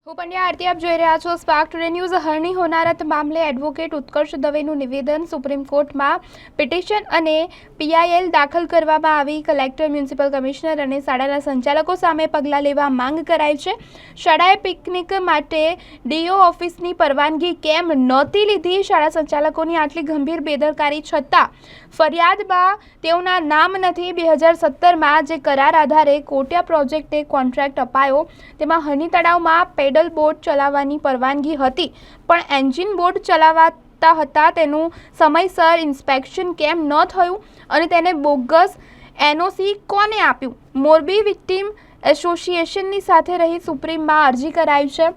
હું પંડ્યા આરતી આપ જોઈ રહ્યા છો સ્પાર્ક ટુડે ન્યૂઝ। હરણી હોનારત મામલે એડવોકેટ ઉત્કર્ષ દવેનું નિવેદન સુપ્રીમ કોર્ટમાં પિટિશન અને પીઆઈએલ દાખલ કરવામાં આવી। કલેક્ટર, મ્યુનિસિપલ કમિશનર અને શાળાના સંચાલકો સામે પગલાં લેવા માંગ કરાઈ છે। શાળાએ પિકનિક માટે ડીઓ ઓફિસની પરવાનગી કેમ નહોતી લીધી? શાળા સંચાલકોની આટલી ગંભીર બેદરકારી છતાં ફરિયાદમાં તેઓના નામ નથી। 2017માં જે કરાર આધારે કોટિયા પ્રોજેક્ટે કોન્ટ્રાક્ટ અપાયો તેમાં હરણી તળાવમાં પેડલ બોટ ચલાવવાની પરવાનગી હતી, પણ એન્જિન બોટ ચલાવતા હતા તેનું સમયસર ઇન્સ્પેક્શન કેમ ન થયું અને તેને બોગસ એનઓસી કોને આપ્યું? મોરબી વિક્ટિમ એસોસિએશનની સાથે રહી સુપ્રીમમાં અરજી કરાઈ છે।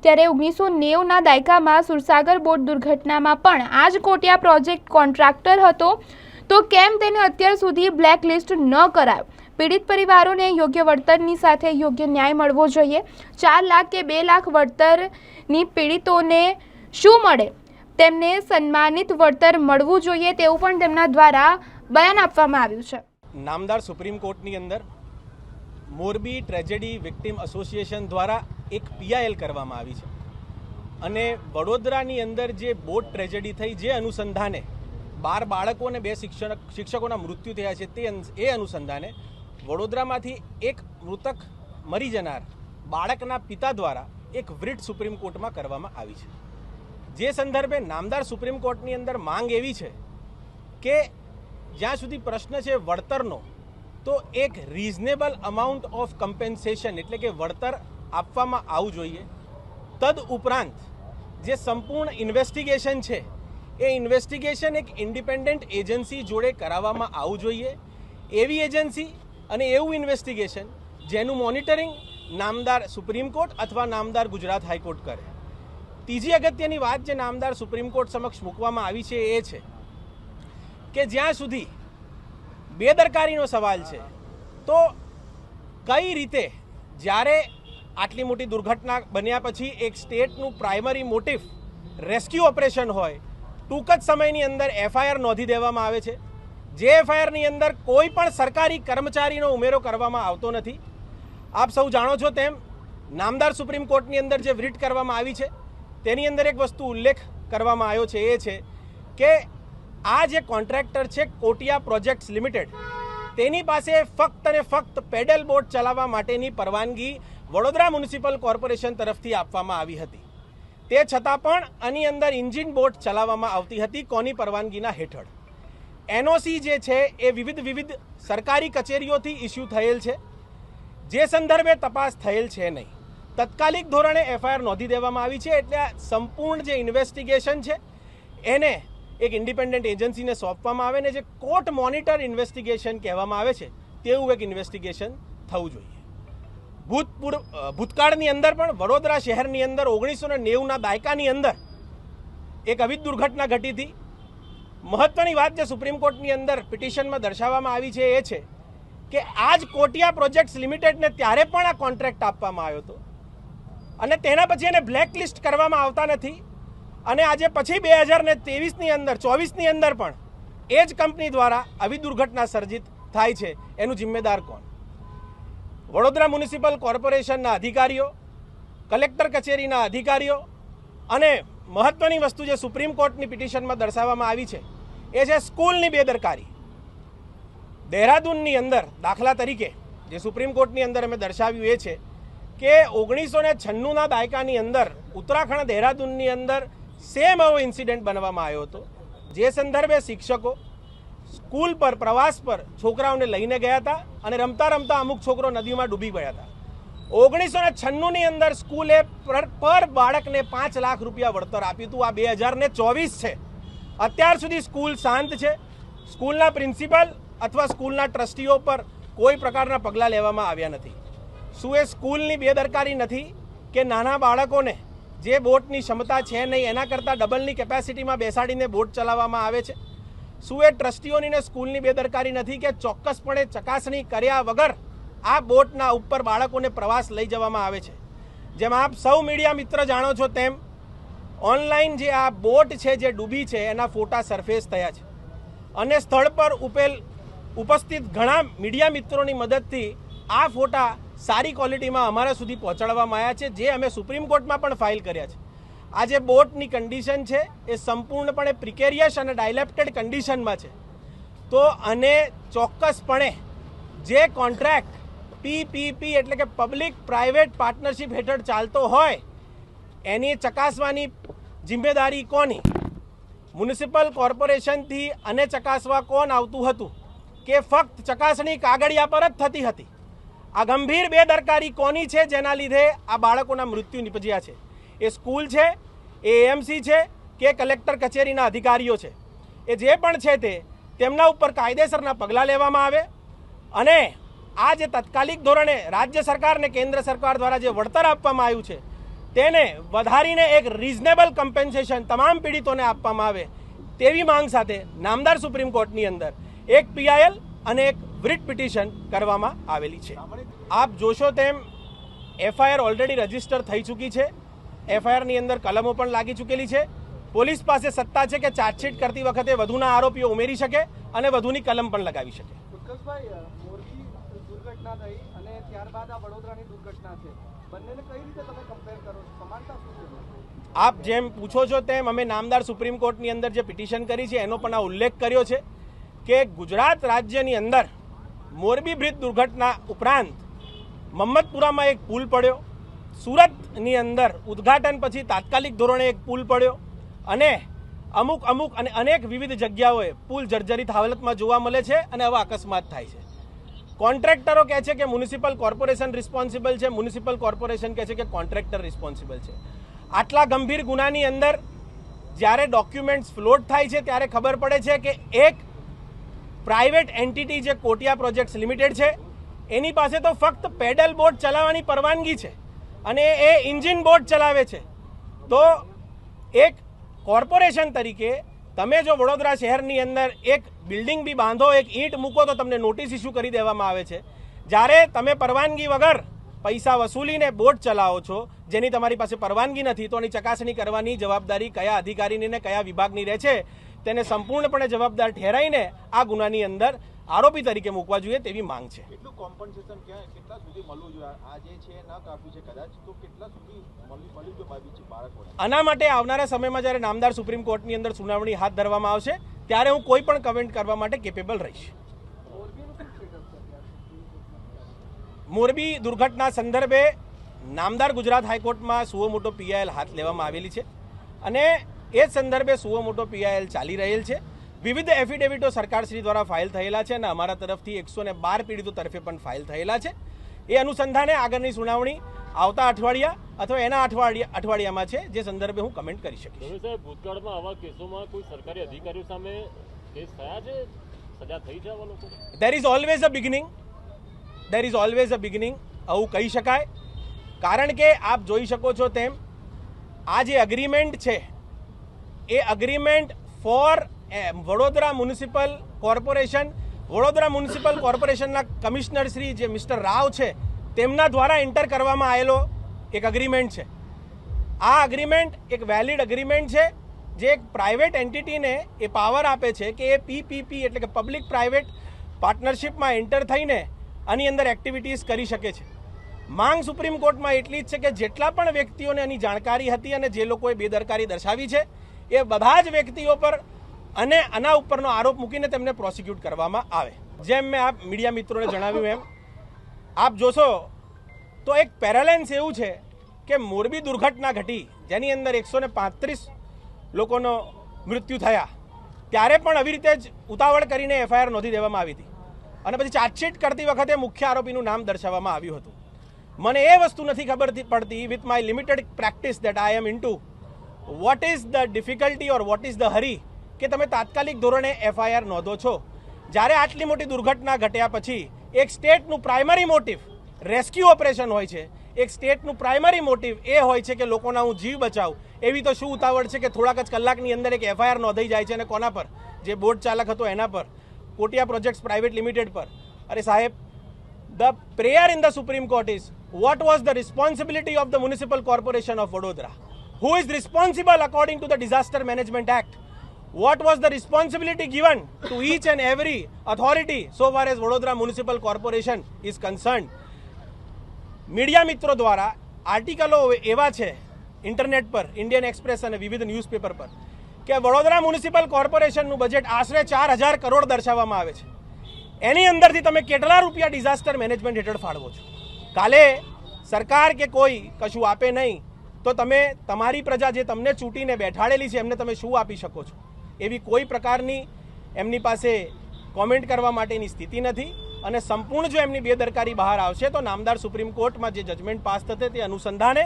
ત્યારે 1990ના દાયકામાં સુરસાગર બોટ દુર્ઘટનામાં પણ આ જ કોટિયા પ્રોજેક્ટ કોન્ટ્રાક્ટર હતો, તો કેમ તેને અત્યાર સુધી બ્લેકલિસ્ટ ન કરાયો? પીડિત પરિવારોને યોગ્ય વળતરની સાથે યોગ્ય ન્યાય મળવો જોઈએ। 4 લાખ કે 2 લાખ વળતરની પીડિતોને શું મળે? તેમને સન્માનિત વળતર મળવું જોઈએ તેવું પણ તેમના દ્વારા બયાન આપવામાં આવ્યું છે। નામદાર સુપ્રીમ કોર્ટની અંદર મોરબી ટ્રેજેડી વિક્ટિમ એસોસિએશન દ્વારા એક પીઆઈએલ કરવામાં આવી છે અને વડોદરાની અંદર જે બોટ ટ્રેજેડી થઈ, જે અનુસંધાને 12 બાળકો અને 2 શિક્ષકોના મૃત્યુ થયા છે, એ અનુસંધાને વડોદરામાંથી એક મૃતક મરી જનાર બાળકના પિતા દ્વારા એક વૃટ સુપ્રીમ કોર્ટમાં કરવામાં આવી છે। જે સંદર્ભે નામદાર સુપ્રીમ કોર્ટની અંદર માંગ એવી છે કે જ્યાં સુધી પ્રશ્ન છે વળતરનો, તો એક રિઝનેબલ અમાઉન્ટ ઓફ કમ્પેન્સેશન એટલે કે વળતર આપવામાં આવવું જોઈએ। તદ ઉપરાંત જે સંપૂર્ણ ઇન્વેસ્ટિગેશન છે એ ઇન્વેસ્ટિગેશન એક ઇન્ડિપેન્ડન્ટ એજન્સી જોડે કરાવવામાં આવવું જોઈએ। એવી એજન્સી અને એવું ઇન્વેસ્ટિગેશન જેનું મોનિટરિંગ નામદાર સુપ્રીમ કોર્ટ અથવા નામદાર ગુજરાત હાઈકોર્ટ કરે। ત્રીજી અગત્યની વાત જે નામદાર સુપ્રીમ કોર્ટ સમક્ષ મૂકવામાં આવી છે એ છે કે જ્યાં સુધી બેદરકારીનો સવાલ છે, તો કઈ રીતે જ્યારે આટલી મોટી દુર્ઘટના બન્યા પછી એક સ્ટેટનું પ્રાઇમરી મોટિવ રેસ્ક્યુ ઓપરેશન હોય, ટૂંક જ સમયની અંદર એફઆઈઆર નોંધી દેવામાં આવે છે, જે એફઆઈઆરની અંદર કોઈ પણ સરકારી કર્મચારીનો ઉમેરો કરવામાં આવતો નથી। આપ સૌ જાણો છો તેમ નામદાર સુપ્રીમ કોર્ટની અંદર જે વૃટ કરવામાં આવી છે તેની અંદર એક વસ્તુ ઉલ્લેખ કરવામાં આવ્યો છે, એ છે કે આ જે કોન્ટ્રાક્ટર છે કોટિયા પ્રોજેક્ટ્સ લિમિટેડ, તેની પાસે ફક્ત અને ફક્ત પેડલ બોટ ચલાવવા માટેની પરવાનગી વડોદરા મ્યુનિસિપલ કોર્પોરેશન તરફથી આપવામાં આવી હતી। તે છતાં પણ આની અંદર એન્જિન બોટ ચલાવવામાં આવતી હતી, કોની પરવાનગીના હેઠળ? એનઓસી જે છે એ વિવિધ સરકારી કચેરીઓથી ઇસ્યુ થયેલ છે, જે સંદર્ભે તપાસ થયેલ છે નહીં। તત્કાલિક ધોરણે એફઆઈઆર નોંધી દેવામાં આવી છે, એટલે સંપૂર્ણ જે ઇન્વેસ્ટિગેશન છે એને એક ઇન્ડિપેન્ડન્ટ એજન્સીને સોંપવામાં આવે ને જે કોર્ટ મોનિટર ઇન્વેસ્ટિગેશન કહેવામાં આવે છે તેવું એક ઇન્વેસ્ટિગેશન થવું જોઈએ। ભૂતકાળની અંદર પણ વડોદરા શહેરની અંદર 1990ના દાયકાની અંદર એક આવી દુર્ઘટના ઘટી હતી। મહત્વની વાત જે સુપ્રીમ કોર્ટની અંદર પિટિશનમાં દર્શાવવામાં આવી છે એ છે કે આ જ કોટિયા પ્રોજેક્ટ્સ લિમિટેડને ત્યારે પણ આ કોન્ટ્રાક્ટ આપવામાં આવ્યો હતો અને તેના પછી એને બ્લેકલિસ્ટ કરવામાં આવતા નથી, અને આજે પછી 2023ની અંદર 24ની અંદર પણ એ જ કંપની દ્વારા આવી દુર્ઘટના સર્જિત થાય છે, એનું જિમ્મેદાર કોણ? વડોદરા મ્યુનિસિપલ કોર્પોરેશનના અધિકારીઓ, કલેક્ટર કચેરીના અધિકારીઓ, અને મહત્વની વસ્તુ જે સુપ્રીમ કોર્ટની પિટિશનમાં દર્શાવવામાં આવી છે એ છે સ્કૂલની બેદરકારી। દહેરાદૂનની અંદર દાખલા તરીકે જે સુપ્રીમ કોર્ટની અંદર અમે દર્શાવ્યું એ છે કે 1996ના દાયકાની અંદર ઉત્તરાખંડ દહેરાદૂનની અંદર સેમ એવો ઇન્સિડન્ટ બનવામાં આવ્યો હતો, જે સંદર્ભે શિક્ષકો સ્કૂલ પર પ્રવાસ પર છોકરાઓને લઈને ગયા હતા અને રમતા રમતા અમુક છોકરો નદીમાં ડૂબી ગયા હતા। 1996ની અંદર સ્કૂલે પર બાળકને 5 લાખ રૂપિયા વળતર આપ્યું હતું। આ 2024 છે, અત્યાર સુધી સ્કૂલ શાંત છે। સ્કૂલના પ્રિન્સિપલ અથવા સ્કૂલના ટ્રસ્ટીઓ પર કોઈ પ્રકારના પગલાં લેવામાં આવ્યા નથી। શું એ સ્કૂલની બેદરકારી નથી કે નાના બાળકોને જે બોટની ક્ષમતા છે નહીં એના કરતાં ડબલની કેપેસિટીમાં બેસાડીને બોટ ચલાવવામાં આવે છે? શું એ ટ્રસ્ટીઓની ને સ્કૂલની બેદરકારી નથી કે ચોક્કસપણે ચકાસણી કર્યા વગર આ બોટના ઉપર બાળકોને પ્રવાસ લઈ જવામાં આવે છે? જેમ આપ સૌ મીડિયા મિત્ર જાણો છો તેમ ઓનલાઈન જે આ બોટ છે જે ડૂબી છે એના ફોટા સરફેસ થયા છે અને સ્થળ પર ઉપસ્થિત ઘણા મીડિયા મિત્રોની મદદથી આ ફોટા સારી ક્વોલિટીમાં અમારા સુધી પહોંચાડવામાં આવ્યા છે, જે અમે સુપ્રીમ કોર્ટમાં પણ ફાઇલ કર્યા છે. આ જે બોટની કન્ડિશન છે એ સંપૂર્ણપણે પ્રિકેરિયસ અને ડાયલેપ્ટેડ કન્ડિશનમાં છે. તો અને ચોક્કસપણે જે કોન્ટ્રાક્ટ PPP એટલે કે પબ્લિક પ્રાઇવેટ પાર્ટનરશિપ હેઠળ ચાલતો હોય એની ચકાસવાની જિમ્મેદારી કોની? મ્યુનિસિપલ કોર્પોરેશનથી અને ચકાસવા કોણ આવતું હતું કે ફક્ત ચકાસણી કાગળિયા પર જ થતી હતી? આ ગંભીર બેદરકારી કોની છે જેના લીધે આ બાળકોના મૃત્યુ નિપજ્યા છે? એ સ્કૂલ છે, એ AMC છે કે કલેક્ટર કચેરીના અધિકારીઓ છે? એ જે પણ છે તેમના ઉપર કાયદેસરના પગલાં લેવામાં આવે અને આ જે તાત્કાલિક ધોરણે રાજ્ય સરકાર અને કેન્દ્ર સરકાર દ્વારા જે વળતર આપવામાં આવ્યું છે તેને વધારીને એક રિઝનેબલ કમ્પેન્સેશન તમામ પીડિતોને આપવામાં આવે તેવી માંગ સાથે નામદાર સુપ્રીમ કોર્ટની અંદર એક PIL અને એક writ પિટિશન કરવામાં આવેલી છે. આપ જોશો તેમ FIR ઓલરેડી રજીસ્ટર થઈ ચૂકી છે. FIR ની અંદર કલમો પણ લાગી ચૂકેલી છે. પોલીસ પાસે સત્તા છે કે ચાર્જશીટ કરતી વખતે વધુના આરોપીઓ ઉમેરી શકે અને વધુની કલમ પણ લગાવી શકે. મોરબી દુર્ઘટના થઈ અને ત્યારબાદ આ વડોદરાની દુર્ઘટના છે, બંનેને કઈ રીતે તમે કમ્પેર કરો છો? સમાનતા શું છે? આપ જેમ પૂછો છો તેમ અમે નામદાર સુપ્રીમ કોર્ટની અંદર જે પિટિશન કરી છે એનો પણ આ ઉલ્લેખ કર્યો છે કે ગુજરાત રાજ્યની અંદર મોરબી બ્રિજ દુર્ઘટના ઉપરાંત મમ્મદપુરામાં એક પુલ પડ્યો, સુરતની અંદર ઉદ્ઘાટન પછી તાત્કાલિક ધોરણે એક પુલ પડ્યો અને અમુક અને અનેક વિવિધ જગ્યાઓએ પુલ જર્જરિત હાલતમાં જોવા મળે છે અને આવા અકસ્માત થાય છે. કોન્ટ્રાક્ટરો કહે છે કે મ્યુનિસિપલ કોર્પોરેશન રિસ્પોન્સિબલ છે, મ્યુનિસિપલ કોર્પોરેશન કહે છે કે કોન્ટ્રાક્ટર રિસ્પોન્સિબલ છે. આટલા ગંભીર ગુનાની અંદર જ્યારે ડોક્યુમેન્ટ્સ ફ્લોટ થાય છે ત્યારે ખબર પડે છે કે એક પ્રાઇવેટ એન્ટિટી જે કોટિયા પ્રોજેક્ટ્સ લિમિટેડ છે એની પાસે તો ફક્ત પેડલ બોટ ચલાવવાની પરવાનગી છે અને એ એન્જિન બોટ ચલાવે છે. તો એક કોર્પોરેશન તરીકે તમે જો વડોદરા શહેરની અંદર એક બિલ્ડિંગ બી બાંધો, એક ઈંટ મૂકો તો તમને નોટિસ ઇસ્યુ કરી દેવામાં આવે છે. જ્યારે તમે પરવાનગી વગર પૈસા વસૂલીને બોટ ચલાવો છો જેની તમારી પાસે પરવાનગી નથી તો એની ચકાસણી કરવાની જવાબદારી કયા અધિકારીની ને કયા વિભાગની રહે છે તેને સંપૂર્ણપણે જવાબદાર ઠેરાઈને આ ગુનાની અંદર આરોપી તરીકે મૂકવા જોઈએ તેવી માંગ છે. કેટલું કોમ્પન્સેશન કેટલા સુધી મળવું જોઈએ? આ જે છે ન કાપ્યું છે કદાચ તો કેટલા સુધી મળ્યું જો બાબી છે બાળકોને? આના માટે આવનારા સમયમાં જ્યારે નામદાર સુપ્રીમ કોર્ટની અંદર સુનાવણી હાથ ધરવામાં આવશે ત્યારે હું કોઈ પણ કમેન્ટ કરવા માટે કેપેબલ રહીશ. મોરબી દુર્ઘટના સંદર્ભે નામદાર ગુજરાત હાઈકોર્ટમાં સુઓ મોટો PIL હાથ લેવામાં આવેલી છે અને એ જ સંદર્ભે સુઓ મોટો PIL ચાલી રહેલ છે. વિવિધ એફિડેવિટો સરકારશ્રી દ્વારા ફાઇલ થયેલા છે અને અમારા તરફથી 112 પીડિતો તરફે પણ ફાઇલ થયેલા છે. એ અનુસંધાને આગળની સુનાવણી આવતા અઠવાડિયા અથવા એના અઠવાડિયામાં છે, જે સંદર્ભે હું કમેન્ટ કરી શકીશ. સાહેબ, ભૂતકાળમાં આવા કેસોમાં કોઈ સરકારી અધિકારીઓ સામે કેસ થયા છે, સજા થઈ છે આવા લોકો? There is always a beginning આવું કહી શકાય. કારણ કે આપ જોઈ શકો છો તેમ આ જે અગ્રીમેન્ટ છે એ અગ્રીમેન્ટ ફોર વડોદરા મ્યુનિસિપલ કોર્પોરેશનના કમિશનર શ્રી જે મિસ્ટર રાવ છે તેમના દ્વારા એન્ટર કરવામાં આવેલો એક અગ્રીમેન્ટ છે. આ અગ્રીમેન્ટ એક વેલિડ અગ્રીમેન્ટ છે જે એક પ્રાઇવેટ એન્ટિટીને એ પાવર આપે છે કે એ PPP એટલે કે પબ્લિક પ્રાઇવેટ પાર્ટનરશિપમાં એન્ટર થઈને આની અંદર એક્ટિવિટીઝ કરી શકે છે. માંગ સુપ્રીમ કોર્ટમાં એટલી જ છે કે જેટલા પણ વ્યક્તિઓને આની જાણકારી હતી અને જે લોકોએ બેદરકારી દર્શાવી છે એ બધા જ વ્યક્તિઓ પર અને આના ઉપરનો આરોપ મૂકીને તેમને પ્રોસિક્યુટ કરવામાં આવે. જેમ મેં આપ મીડિયા મિત્રોને જણાવ્યું એમ આપ જોશો તો એક પેરેલેન્સ એવું છે કે મોરબી દુર્ઘટના ઘટી જેની અંદર 135 લોકોનો મૃત્યુ થયા ત્યારે પણ આવી રીતે જ ઉતાવળ કરીને FIR નોંધી દેવામાં આવી હતી અને પછી ચાર્જશીટ કરતી વખતે મુખ્ય આરોપીનું નામ દર્શાવવામાં આવ્યું હતું. મને એ વસ્તુ નથી ખબર પડતી with my limited practice that I am into what is the difficulty or what is the hurry કે તમે તાત્કાલિક ધોરણે FIR નોંધો છો જ્યારે આટલી મોટી દુર્ઘટના ઘટ્યા પછી એક સ્ટેટનું પ્રાઇમરી મોટિવ રેસ્ક્યુ ઓપરેશન હોય છે. એક સ્ટેટનું પ્રાઇમરી મોટિવ એ હોય છે કે લોકોના હું જીવ બચાવું. એવી તો શું ઉતાવળ છે કે થોડાક જ કલાકની અંદર એક FIR નોંધાઈ જાય છે અને કોના પર? જે બોટ ચાલક હતો એના પર, કોટિયા પ્રોજેક્ટ્સ પ્રાઇવેટ લિમિટેડ પર. અરે સાહેબ, the prayer in the supreme court is what was the responsibility of the Municipal Corporation of Vadodara? Who is responsible according to the Disaster Management Act? What was the responsibility given to each and every authority so far as Vadodara Municipal Corporation is concerned? Media મિત્રો દ્વારા આર્ટિકલો એવા છે internet પર, Indian express અને વિવિધ newspaper પર, કે Vadodara municipal કોર્પોરેશનનું budget આશરે 4000 કરોડ દર્શાવવામાં આવે છે. એની અંદરથી તમે કેટલા રૂપિયા ડિઝાસ્ટર મેનેજમેન્ટ હેઠળ ફાળવો છો? કાલે સરકાર કે કોઈ કશું આપે નહીં તો તમે તમારી પ્રજા જે તમને ચૂંટીને બેઠાડેલી છે એમને તમે શું આપી શકો છો? એવી કોઈ પ્રકારની એમની પાસે કોમેન્ટ કરવા માટેની સ્થિતિ નથી. અને સંપૂર્ણ જો એમની બેદરકારી બહાર આવશે તો નામદાર સુપ્રીમ કોર્ટમાં જે જજમેન્ટ પાસ થશે તે અનુસંધાને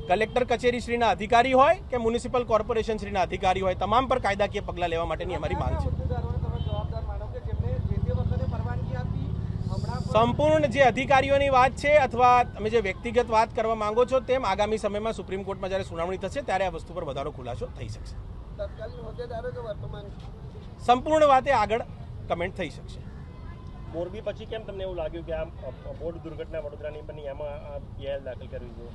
કલેક્ટર કચેરી શ્રીના અધિકારી હોય કે મ્યુનિસિપલ કોર્પોરેશન શ્રીના અધિકારી હોય તમામ પર કાયદાકીય પગલાં લેવા માટેની અમારી માંગ છે. હોદ્દેદારોને તમે જવાબદાર માનો કે જેમને જે તે વખતે પરવાનગી આપી, હમણાં પણ સંપૂર્ણ જે અધિકારીઓની વાત છે અથવા તમે જે વ્યક્તિગત વાત કરવા માંગો છો તેમ આગામી સમયમાં સુપ્રીમ કોર્ટમાં જ્યારે સુનાવણી થશે ત્યારે આ વસ્તુ પર વધારો ખુલાસો થઈ શકશે. તત્કાલીન હોદ્દેદારો કે વર્તમાન સંપૂર્ણ વાતે આગળ કમેન્ટ થઈ શકશે. મોરબી પછી કેમ તમને એવું લાગ્યું કે આ બોટ દુર્ઘટના વડોદરાની બની એમાં આ પીઆઈએલ દાખલ કરવી જોઈએ?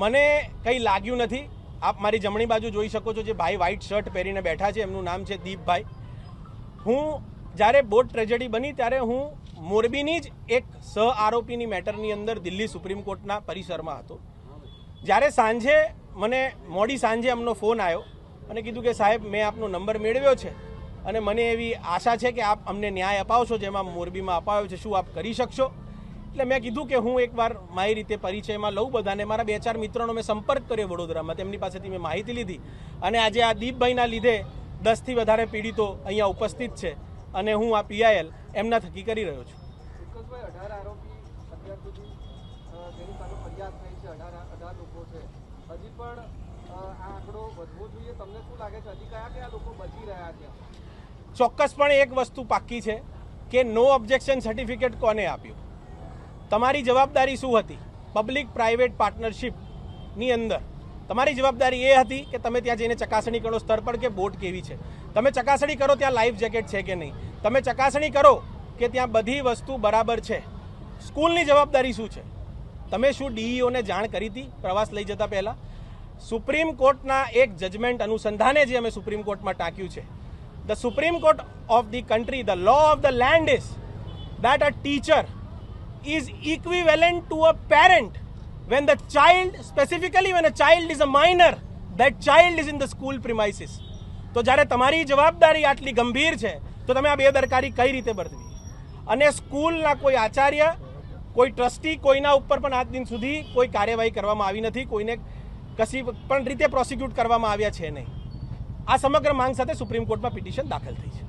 મને કંઈ લાગ્યું નથી. આપ મારી જમણી બાજુ જોઈ શકો છો જે ભાઈ વ્હાઇટ શર્ટ પહેરીને બેઠા છે એમનું નામ છે દીપભાઈ. હું જ્યારે બોટ ટ્રેજેડી બની ત્યારે હું મોરબીની જ એક સહ આરોપીની મેટરની અંદર દિલ્હી સુપ્રીમ કોર્ટના પરિસરમાં હતો. જ્યારે સાંજે મને મોડી સાંજે એમનો ફોન આવ્યો અને કીધું કે સાહેબ મેં આપનો નંબર મેળવ્યો છે અને મને એવી આશા છે કે આપ અમને ન્યાય અપાવશો જેમાં મોરબીમાં અપાવ્યો છે, શું આપ કરી શકશો? એટલે મેં કીધું કે હું એકવાર મારી રીતે પરિચયમાં લઉં બધાને. મારા 2-4 મિત્રોનો મેં સંપર્ક કર્યો વડોદરામાં, તેમની પાસેથી મેં માહિતી લીધી અને આજે આ દીપભાઈના લીધે 10થી વધારે પીડિતો અહીંયા ઉપસ્થિત છે અને હું આ પીઆઈએલ એમના થકી કરી રહ્યો છું. ઉત્કર્ષભાઈ, 18 આરોપી અત્યાર સુધી જેની સામે ફરિયાદ થઈ છે, 18 લોકો છે. હજી પણ આ આંકડો વધવો જોઈએ. તમને શું લાગે છે હજી કયા લોકો બચી રહ્યા છે? ચોક્કસપણે એક વસ્તુ પાક્કી છે કે નો ઓબ્જેક્શન સર્ટિફિકેટ કોને આપ્યું? તમારી જવાબદારી શું હતી? પબ્લિક પ્રાઇવેટ પાર્ટનરશિપની અંદર તમારી જવાબદારી એ હતી કે તમે ત્યાં જઈને ચકાસણી કરો સ્તર પર કે બોટ કેવી છે. તમે ચકાસણી કરો ત્યાં લાઈફ જેકેટ છે કે નહીં. તમે ચકાસણી કરો કે ત્યાં બધી વસ્તુ બરાબર છે. સ્કૂલની જવાબદારી શું છે? તમે શું ડીઈઓને જાણ કરી હતી પ્રવાસ લઈ જતા પહેલાં? સુપ્રીમ કોર્ટના એક જજમેન્ટ અનુસંધાને જે અમે સુપ્રીમ કોર્ટમાં ટાંક્યું છે, the Supreme Court of the country, the law of the land is that a teacher is equivalent to a parent when the child, specifically when a child is a minor, that child is in the school premises. તો જ્યારે તમારી જવાબદારી આટલી ગંભીર છે તો તમે આ બેદરકારી કઈ રીતે બરતવી? અને સ્કૂલના કોઈ આચાર્ય, કોઈ ટ્રસ્ટી, કોઈના ઉપર પણ આજ દિન સુધી કોઈ કાર્યવાહી કરવામાં આવી નથી, કોઈને કશી પણ રીતે પ્રોસિક્યુટ કરવામાં આવ્યા છે નહીં. આ સમગ્ર માંગ સાથે સુપ્રીમ કોર્ટમાં પિટિશન દાખલ થઈ છે.